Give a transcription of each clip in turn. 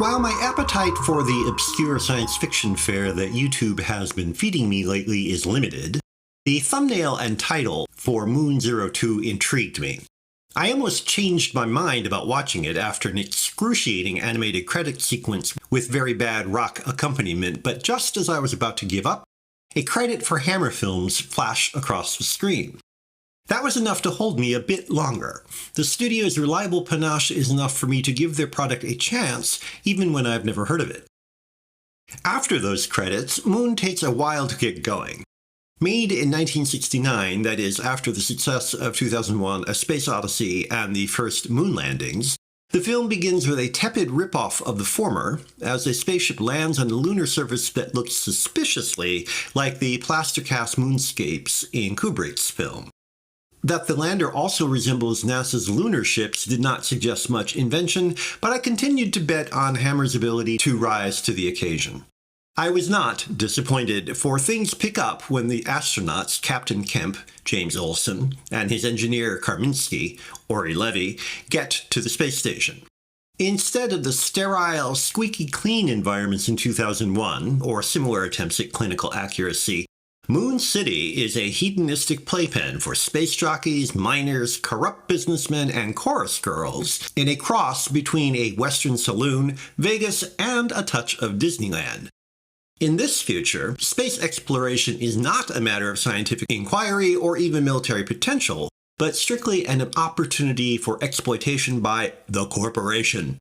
While my appetite for the obscure science fiction fare that YouTube has been feeding me lately is limited, the thumbnail and title for Moon 02 intrigued me. I almost changed my mind about watching it after an excruciating animated credit sequence with very bad rock accompaniment, but just as I was about to give up, a credit for Hammer Films flashed across the screen. That was enough to hold me a bit longer. The studio's reliable panache is enough for me to give their product a chance, even when I've never heard of it. After those credits, Moon takes a while to get going. Made in 1969, that is, after the success of 2001: A Space Odyssey and the first moon landings, the film begins with a tepid ripoff of the former, as a spaceship lands on a lunar surface that looks suspiciously like the plaster-cast moonscapes in Kubrick's film. That the lander also resembles NASA's lunar ships did not suggest much invention, but I continued to bet on Hammer's ability to rise to the occasion. I was not disappointed, for things pick up when the astronauts Captain Kemp, James Olsen, and his engineer Karminski, Ori Levy, get to the space station. Instead of the sterile, squeaky clean environments in 2001, or similar attempts at clinical accuracy, Moon City is a hedonistic playpen for space jockeys, miners, corrupt businessmen, and chorus girls in a cross between a Western saloon, Vegas, and a touch of Disneyland. In this future, space exploration is not a matter of scientific inquiry or even military potential, but strictly an opportunity for exploitation by the corporation.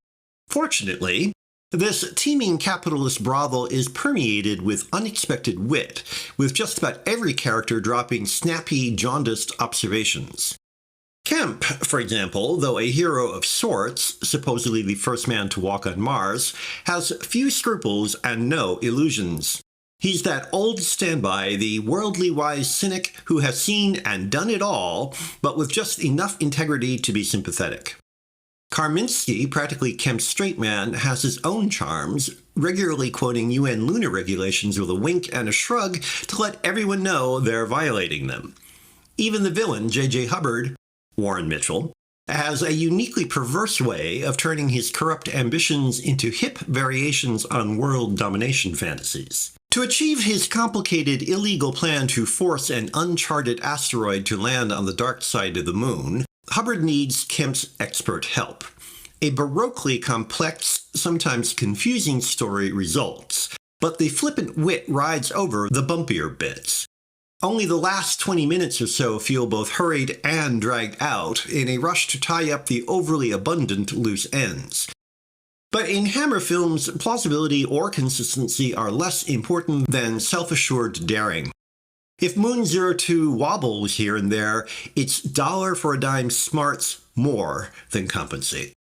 Fortunately, this teeming capitalist brothel is permeated with unexpected wit, with just about every character dropping snappy, jaundiced observations. Kemp, for example, though a hero of sorts, supposedly the first man to walk on Mars, has few scruples and no illusions. He's that old standby, the worldly wise cynic who has seen and done it all, but with just enough integrity to be sympathetic. Karminski, practically Kemp's straight man, has his own charms, regularly quoting UN lunar regulations with a wink and a shrug to let everyone know they're violating them. Even the villain, J.J. Hubbard, Warren Mitchell, has a uniquely perverse way of turning his corrupt ambitions into hip variations on world domination fantasies. To achieve his complicated, illegal plan to force an uncharted asteroid to land on the dark side of the moon, Hubbard needs Kemp's expert help. A baroquely complex, sometimes confusing story results, but the flippant wit rides over the bumpier bits. Only the last 20 minutes or so feel both hurried and dragged out in a rush to tie up the overly abundant loose ends. But in Hammer films, plausibility or consistency are less important than self-assured daring. If Moon 02 wobbles here and there, its dollar-for-a-dime smarts more than compensate.